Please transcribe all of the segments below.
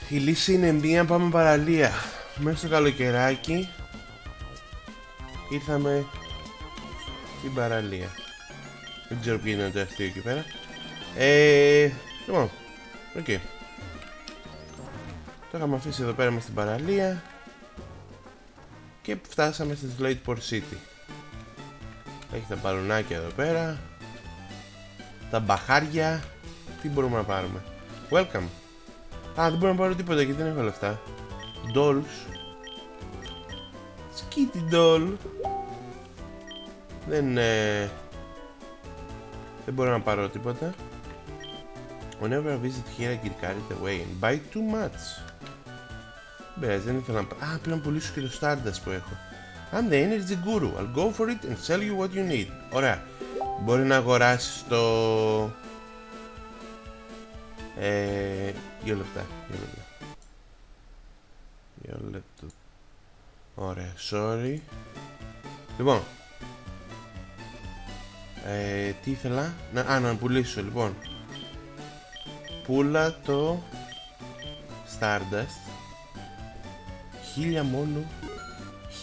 Η λύση είναι μία, πάμε παραλία. Μέσα στο καλοκαιράκι ήρθαμε στην παραλία. Δεν ξέρω ποιο είναι το αστείο εκεί πέρα. Λοιπόν, οκ. Το είχαμε αφήσει εδώ πέρα μες στην παραλία και φτάσαμε στη Slateport City. Έχει τα μπαλονάκια εδώ πέρα, τα μπαχάρια. Τι μπορούμε να πάρουμε? Welcome. Α, δεν μπορώ να πάρω τίποτα γιατί δεν έχω λεφτά. Dolls. Σκίτι doll. Δεν μπορώ να πάρω τίποτα. Whenever I visit here I get carried away and buy too much. Μπες, δεν ήθελα να... Α, πρέπει να πουλήσω και το Stardust που έχω. I'm the energy guru. I'll go for it and sell you what you need. Ωραία. Μπορεί να αγοράσεις το... 2 λεπτά. Ωραία, sorry. Λοιπόν, τι ήθελα να πουλήσω λοιπόν. Πούλα το Stardust. 1000 μόνο.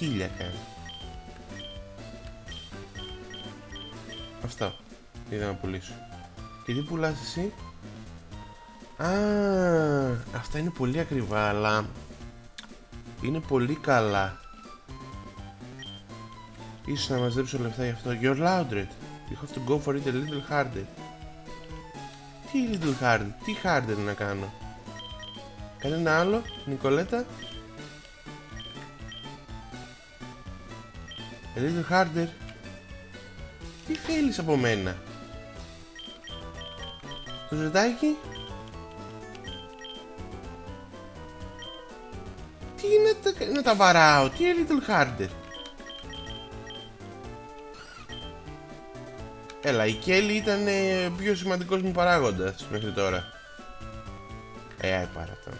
1000 κάνει. Αυτό ήθελα να πουλήσω. Και τι πουλάς εσύ? Α, αυτά είναι πολύ ακριβά, αλλά είναι πολύ καλά. Ίσως να μαζέψω λεφτά γι' αυτό. You're louder. You have to go for it a little harder. Τι little harder? Τι harder να κάνω? Κανένα άλλο, Νικολέτα? A little harder. Τι θέλεις από μένα? Το ζετάκι? Τι να τα βαράω? Τι a little harder? Έλα, η Κέλλη ήταν πιο σημαντικός μου παράγοντας μέχρι τώρα. Πάρα αυτό.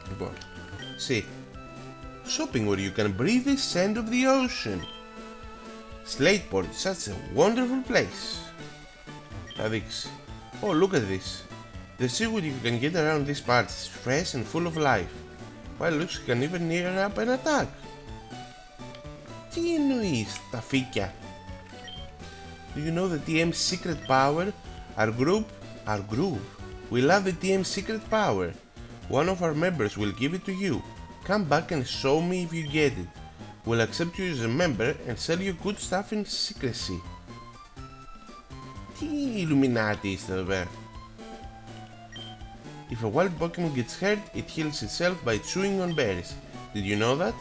Λοιπόν, see. Shopping where you can breathe the scent of the ocean. Slateport is such a wonderful place. Θα δείξει. Oh, look at this. The seaweed you can get around these parts is fresh and full of life. While looks you can even near up an attack. Τι εννοείς, τα φύκια? Do you know the TM's secret power? Our group. We love the TM's secret power. One of our members will give it to you. Come back and show me if you get it. We'll accept you as a member and sell you good stuff in secrecy. Τι Illuminati είστε εδώ πέρα? If a wild Pokemon gets hurt, it heals itself by chewing on berries. Did you know that?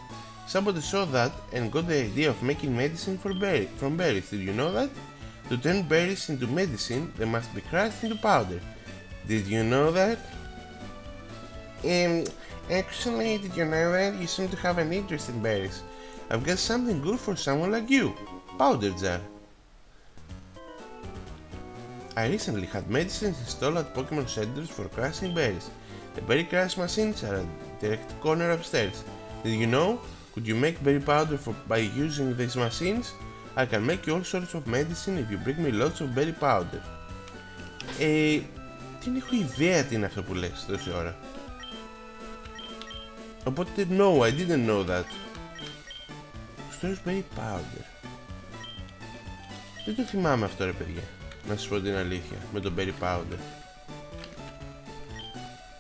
Somebody saw that and got the idea of making medicine from berries. Did you know that? To turn berries into medicine, they must be crushed into powder. Did you know that? Actually, did you know that? You seem to have an interest in berries. I've got something good for someone like you. Powder jar. I recently had medicines installed at Pokemon centers for crushing berries. The berry crush machines are at the direct corner upstairs. Did you know? Could you make berry powder by using these machines? I can make you all sorts of medicine if you bring me lots of berry powder. Δεν έχω ιδέα τι είναι αυτό που λες τόση ώρα. Οπότε no, I didn't know that. Stores berry powder. Δεν το θυμάμαι αυτό ρε παιδιά, να σας πω την αλήθεια, με το berry powder.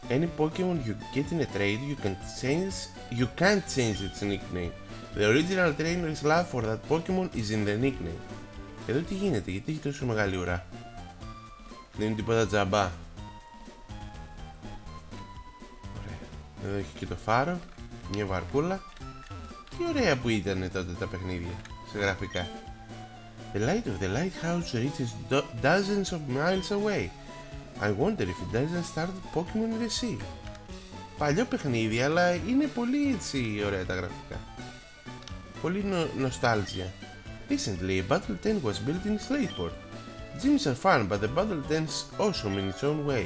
Any Pokemon you get in a trade, you can't change its nickname. The original trainer's love for that Pokemon is in the nickname. Εδώ τι γίνεται, γιατί έχει τόσο μεγάλη ουρά? Δεν είναι τίποτα τζαμπά. Ωραία. Εδώ έχει και το φάρο, μια βαρκούλα. Τι ωραία που ήταν τότε τα παιχνίδια, σε γραφικά. The light of the lighthouse reaches dozens of miles away. I wonder if it doesn't start Pokemon in the sea. Παλιό παιχνίδι, αλλά είναι πολύ έτσι ωραία τα γραφικά. Πολύ νοστάλγια. Recently, a Battle Tent was built in Slateport. Gyms are fun, but the Battle Tent's awesome in its own way.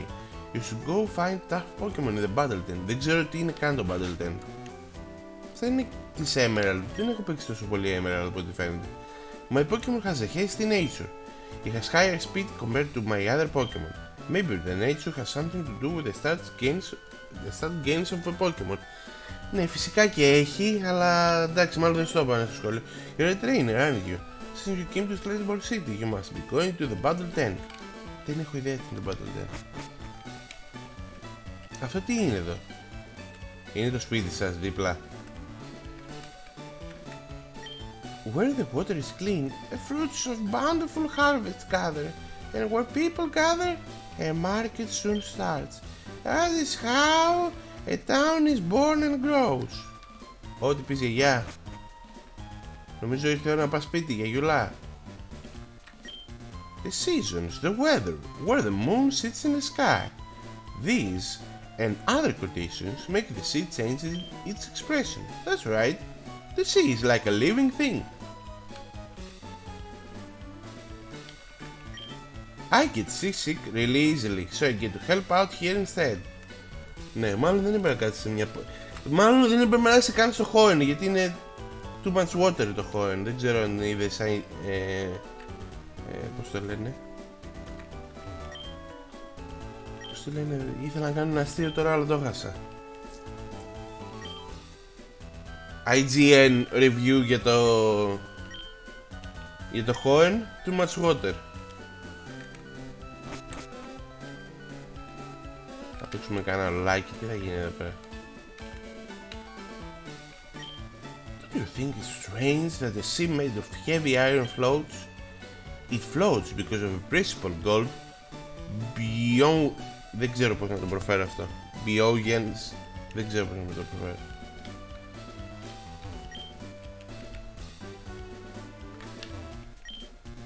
You should go find tough Pokemon in the Battle Tent. Δεν ξέρω τι είναι καν το Battle Tent. Αυτά είναι της Emerald. Δεν έχω παίξει τόσο πολύ Emerald από ό,τι φαίνεται. My Pokemon has a hasty nature. It has higher speed compared to my other Pokemon. Maybe the nature has something to do with the start gains of a Pokemon. Ναι, φυσικά και έχει, αλλά εντάξει, μάλλον δεν στο είπανε στο σχολείο. You're a trainer, aren't you? Since you came to Slateball City, you must be going to the Battle 10. Δεν έχω ιδέα τι είναι το Battle 10. Αυτό τι είναι εδώ? Είναι το σπίτι σας δίπλα? Where the water is clean, the fruits of bountiful harvest gather, and where people gather, a market soon starts. That is how a town is born and grows. Ό,τι πεις γιαγιά. Νομίζω ήρθε η ώρα να πας σπίτι, γιαγιουλά. The seasons, the weather, where the moon sits in the sky. These and other conditions make the sea change its expression. That's right. The sea is like a living thing. I get seasick really easily, so I get to help out here instead. Ναι, μάλλον δεν έπρεπε να κάτσεις σε μια... Μάλλον δεν έπρεπε να είσαι καν στο Hoenn, γιατί είναι too much water το Hoenn. Δεν ξέρω αν είδες... πώς το λένε... Πώς το λένε... Ήθελα να κάνω ένα αστείο τώρα, αλλά το έχασα. IGN review για το Hoenn, too much water. Θα παίξουμε κανένα like, τι θα γίνει εδώ πέρα? Don't you think it's strange that a sea made of heavy iron floats? It floats because of a principle called beyond... Δεν ξέρω πώς να το προφέρω αυτό. Biogens... Δεν ξέρω πώς να το προφέρω.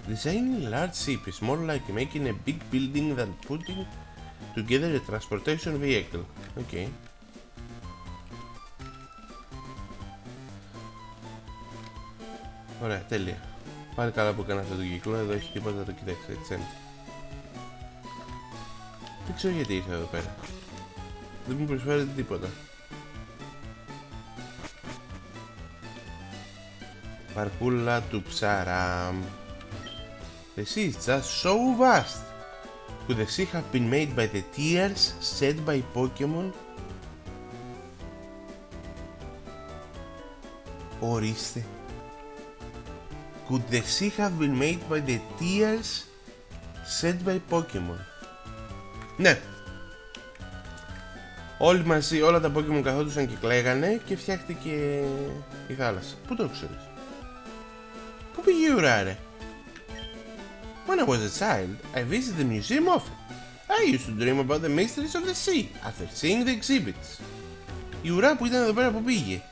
Designing a large ship is more like making a big building than putting together a transportation vehicle. Okay. Ωραία, τέλεια. Πάλι καλά που έκανα αυτό το κύκλο, εδώ έχει τίποτα, το κοιτάξτε, έτσι. Δεν ξέρω γιατί ήρθα εδώ πέρα. Δεν μου προσφέρεται τίποτα. Παρκούλα του ψαρά. The sea is just so vast. Could the sea have been made by the tears shed by Pokemon? Ορίστε. Could the sea have been made by the tears shed by Pokemon? Ναι. Όλοι μαζί, όλα τα Pokemon καθόντουσαν και κλαίγανε και φτιάχτηκε η θάλασσα. Πού το ξέρεις? Πού πήγε η ουρά, ρε? When I was a child, I visited the museum often. I used to dream about the mysteries of the sea after seeing the exhibits. Η ουρά που ήταν εδώ πέρα που πήγε?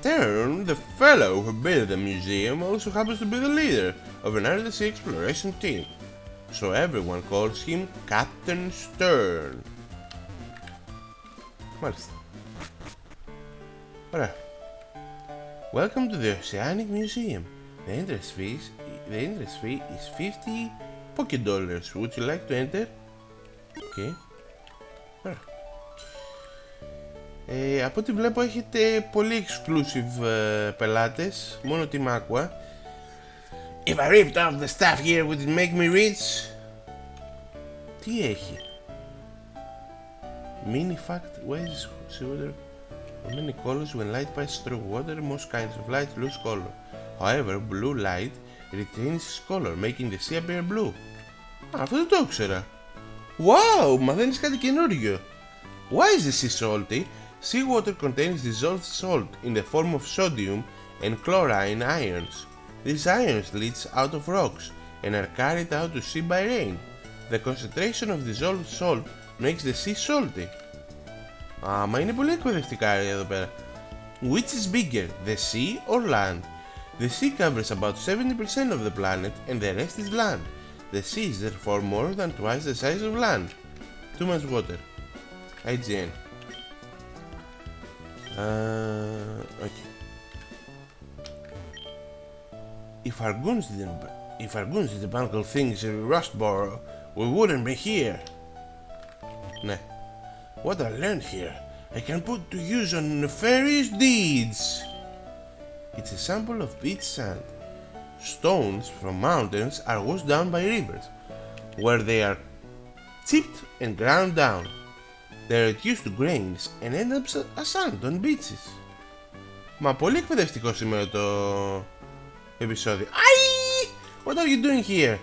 Stern, the fellow who built the museum, also happens to be the leader of an undersea exploration team. So everyone calls him Captain Stern. Μάλιστα. Ωραία. Welcome to the Oceanic Museum. The entrance fee is 50 Pokédollars. Would you like to enter? Okay. Ωραία. Από ό,τι βλέπω έχετε πολύ exclusive πελάτες, μόνο Team Aqua. If I ripped off the stuff here, would it make me rich? Τι έχει? Mini fact, waves water of many colors when light passes through water. Most kinds of light lose color. However, blue light retains its color, making the sea appear blue. Αυτό δεν το ήξερα. Wow, μαθαίνεις κάτι καινούριο. Why is the sea salty? Seawater contains dissolved salt in the form of sodium and chlorine ions. These ions leach out of rocks and are carried out to sea by rain. The concentration of dissolved salt makes the sea salty. Μα είναι πολύ εκπαιδευτικά εδώ πέρα. Which is bigger, the sea or land? The sea covers about 70% of the planet and the rest is land. The sea is therefore more than twice the size of land. Too much water. IGN. Okay. If Argoons didn't bunkle things in Rustboro, we wouldn't be here. Ναι. What I learned here, I can put to use on nefarious deeds. It's a sample of beach sand. Stones from mountains are washed down by rivers. where they are chipped and ground down. They are reduced to grains and end up as sand on beaches. Μα πολύ εκπαιδευτικό σήμερα το επεισόδιο. Ai! What are you doing here?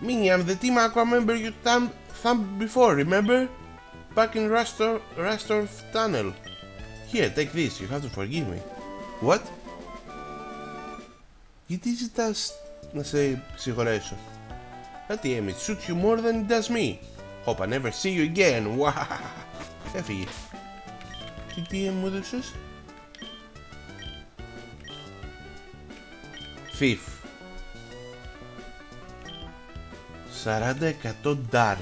Me, I'm the team Aqua member you thumped before, remember? Back in Rastor Tunnel. Here, take this, you have to forgive me. What? Γιατί ζητάς να σε συγχωρέσω? That image suits you more than it does me. Hope I never see you again. Wow. Έφυγε. Τι μου έδωσες? Thief. 40% dark.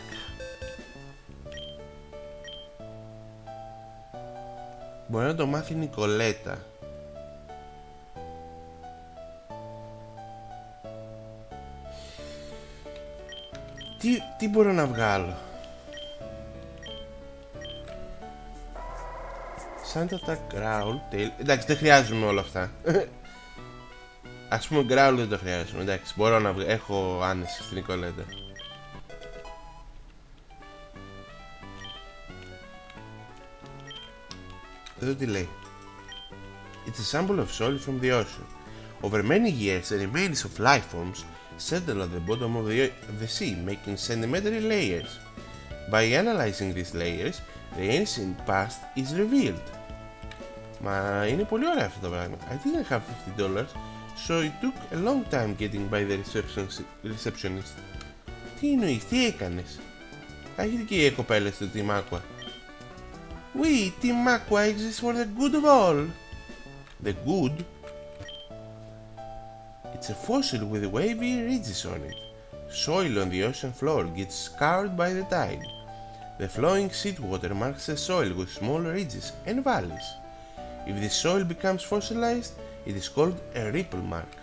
Μπορεί να το μάθει η Νικολέτα. Τι μπορώ να βγάλω? Santa Attack, Growl, Tail. Εντάξει, δεν χρειάζομαι όλα αυτά. Ας πούμε Growl δεν το χρειάζομαι. Εντάξει, μπορώ να βγάλω. Έχω άνεση στην Νικολέτα. Εδώ τι λέει? It's a sample of soil from the ocean. Over many years, the remains of life forms settle at the bottom of the sea, making sedimentary layers. By analyzing these layers, the ancient past is revealed. Μα είναι πολύ ωραίο αυτό το πράγμα. I didn't have $50, so it took a long time getting by the receptionist. Τι εννοείς, τι έκανες? Έχετε και οι κοπέλες του Team Aqua. We, Team Aqua, exists for the good of all. The good? It's a fossil with wavy ridges on it. Soil on the ocean floor gets scoured by the tide. The flowing seawater marks the soil with small ridges and valleys. If the soil becomes fossilized, it is called a ripple mark.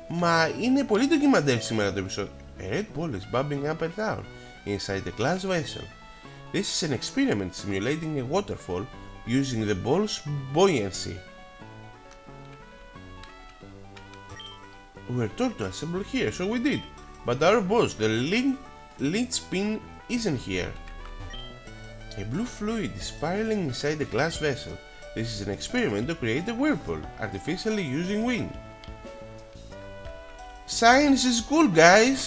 Μα είναι πολύ ντοκιμαντέρ σήμερα το επεισόδιο. A red ball is bobbing up and down inside a glass vessel. This is an experiment simulating a waterfall using the ball's buoyancy. We were told to assemble here, so we did. But our boss, the linchpin, isn't here. A blue fluid is spiraling inside a glass vessel. This is an experiment to create a whirlpool, artificially using wind. Science is cool, guys!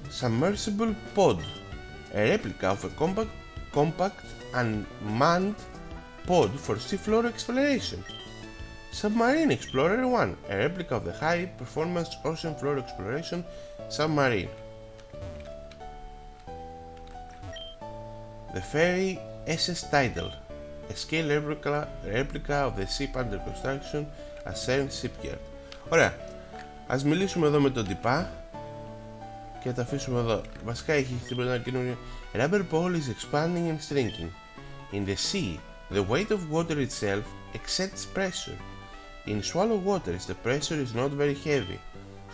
Submersible pod. A replica of a compact unmanned pod for seafloor exploration. Submarine Explorer 1, a replica of the high-performance ocean floor exploration submarine. The ferry SS Tidal, a scale replica of the ship under construction at CERN Shipyard. Ωραία, ας μιλήσουμε εδώ με τον τυπά και τα αφήσουμε εδώ. Βασικά έχει τίποτα καινούριο. Rubber ball is expanding and shrinking. In the sea, the weight of water itself exerts pressure. In shallow waters, the pressure is not very heavy.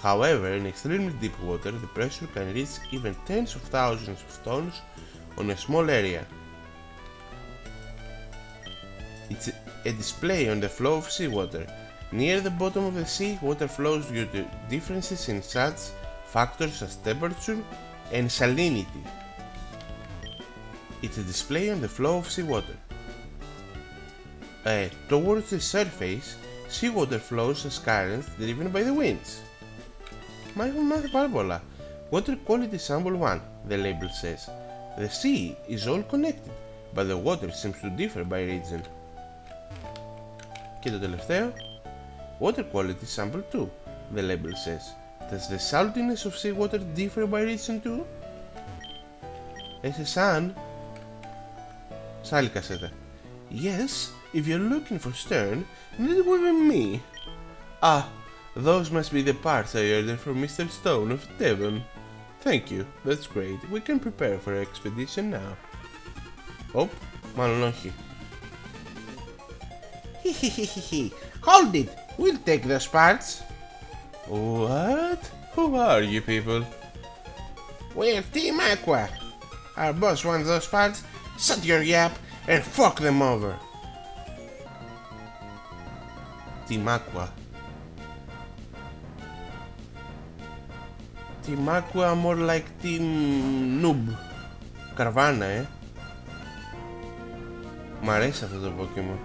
However, in extremely deep water, the pressure can reach even tens of thousands of tons on a small area. It's a display on the flow of seawater. Near the bottom of the sea, water flows due to differences in such factors as temperature and salinity. It's a display on the flow of seawater. Towards the surface, seawater flows as currents driven by the winds. Μα έχουμε μάθει πάρα πολλά. Water quality sample 1, the label says. The sea is all connected, but the water seems to differ by region. Και το τελευταίο, water quality sample 2, the label says. Does the saltiness of seawater differ by region too? σαν άλλη κασέτα. Yes, if you're looking for Stern, then it will be me. Ah, those must be the parts I ordered from Mr. Stone of Devon. Thank you, that's great. We can prepare for our expedition now. Μάλλον όχι. Hold it, we'll take those parts. What? Who are you people? We're Team Aqua. Our boss wants those parts. Shut your yap and fuck them over. Team Aqua. Team Aqua more like Team Noob. Καρβάνα, Μ' αρέσει αυτό το Pokemon.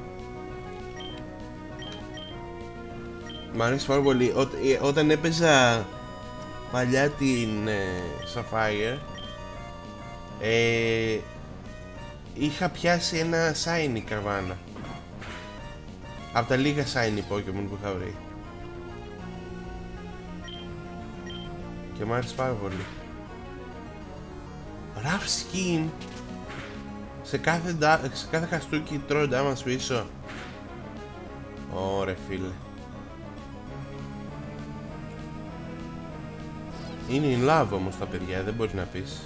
Μ' αρέσει πάρα πολύ. Όταν έπαιζα παλιά την Sapphire, είχα πιάσει ένα shiny καρβάνα. Από τα λίγα shiny Pokemon που είχα βρει. Και μ' άρεσε πάρα πολύ. Rough skin. Σε κάθε χαστούκι τρώει damage πίσω. Ωρε φίλε. Είναι in love όμως τα παιδιά, δεν μπορείς να πεις.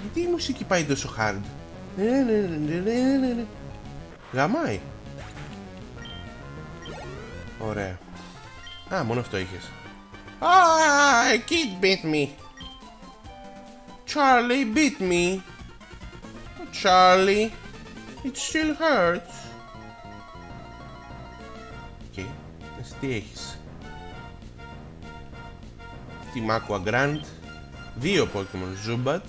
Γιατί η μουσική πάει τόσο hard? Γαμάει. Ωραία. Α, μόνο αυτό είχες. Ah, a kid beat me. Charlie beat me. Charlie, it still hurts. Και εσύ τι έχεις? Team Aqua Grand. 2 Pokemon Zubat.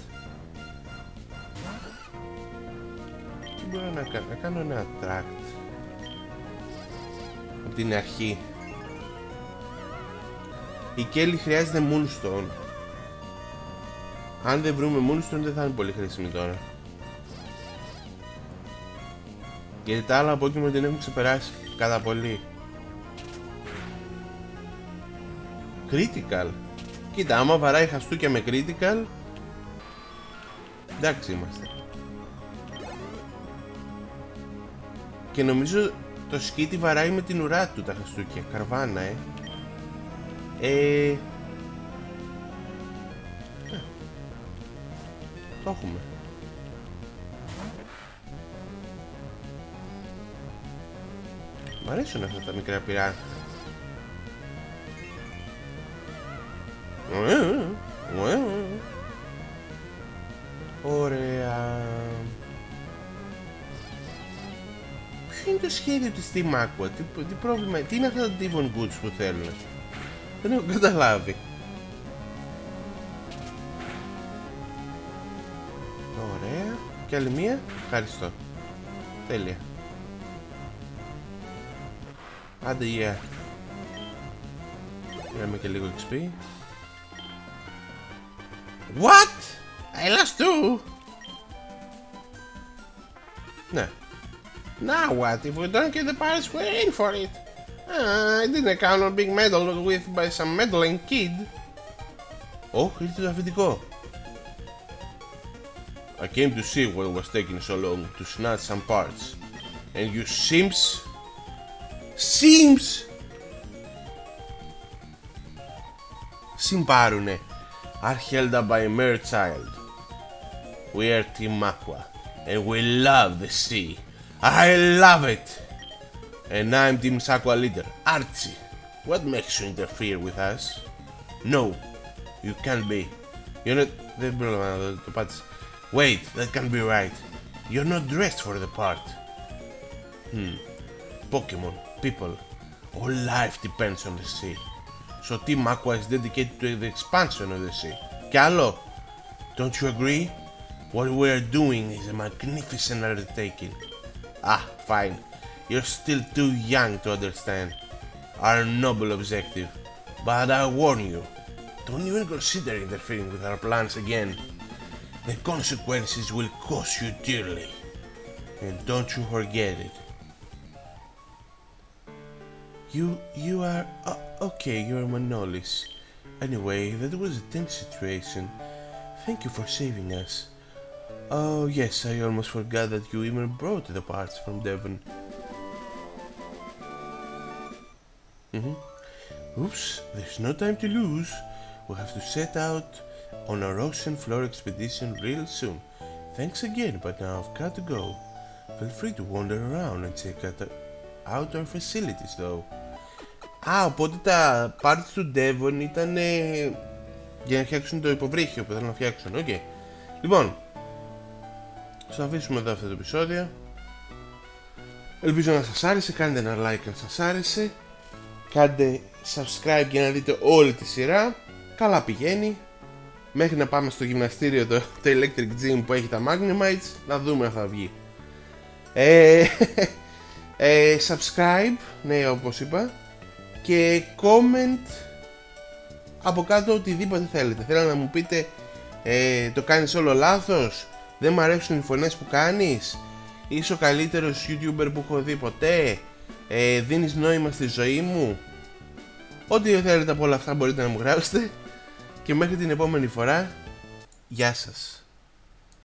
Τι μπορώ να κάνω? Να κάνω ένα attract από την αρχή. Η Kelly χρειάζεται Moonstone. Αν δεν βρούμε Moonstone δεν θα είναι πολύ χρήσιμη τώρα. Γιατί τα άλλα Pokemon την έχουν ξεπεράσει κατά πολύ. Critical. Κοίτα, άμα βαράει χαστούκια με Critical, εντάξει είμαστε. Και νομίζω το σκίτι βαράει με την ουρά του τα χαστούκια. Καρβάνα, το έχουμε. Μ' αρέσουν αυτά τα μικρά πυρά. Ωραία. Ποιο είναι το σχέδιο της Team Aqua? Τι πρόβλημα? Τι είναι αυτά τα Devon Goods που θέλουν? Δεν έχω καταλάβει. Ωραία. Και άλλη μία. Ευχαριστώ. Τέλεια. Άντε γεια. Πήραμε και λίγο XP. What? I lost too. Ναι. Now what? If we don't get the parts, we're in for it. I didn't count on being meddled with by some meddling kid. Ήρθε το αφεντικό. I came to see what was taking so long to snatch some parts. And you Συμπάρουνε. Are held up by a mere child. We are Team Aqua. And we love the sea. I love it. And I'm Team Aqua leader, Archie. What makes you interfere with us? No, you can't be. You're not... Δεν μπορώ να το πάτησα. Wait, that can't be right. You're not dressed for the part. Pokemon, people, all life depends on the sea. So Team Aqua is dedicated to the expansion of the sea. Κι άλλο, don't you agree? What we're doing is a magnificent undertaking. Ah, fine. You're still too young to understand our noble objective. But I warn you, don't even consider interfering with our plans again. The consequences will cost you dearly. And don't you forget it. You are... okay, you're Manolis. Anyway, that was a tense situation. Thank you for saving us. Oh yes, I almost forgot that you even brought the parts from Devon. Oops, there's no time to lose. We have to set out on our ocean floor expedition real soon. Thanks again, but now I've got to go. Feel free to wander around and check out our facilities though. Οπότε τα parts του Devon ήταν για να φτιάξουν το υποβρύχιο που θέλουν να φτιάξουν. Okay. Λοιπόν, θα αφήσουμε εδώ αυτό το επεισόδιο. Ελπίζω να σας άρεσε, κάντε ένα like αν σας άρεσε. κάντε subscribe για να δείτε όλη τη σειρά. Καλά πηγαίνει. Μέχρι να πάμε στο γυμναστήριο το Electric Gym που έχει τα Magnemites, να δούμε αν θα βγει. Subscribe, ναι, όπως είπα. Και comment από κάτω οτιδήποτε θέλετε. Θέλω να μου πείτε το κάνεις όλο λάθος, δεν μου αρέσουν οι φωνές που κάνεις, είσαι ο καλύτερος YouTuber που έχω δει ποτέ, δίνεις νόημα στη ζωή μου. Ό,τι θέλετε από όλα αυτά μπορείτε να μου γράψετε. Και μέχρι την επόμενη φορά, γεια σας.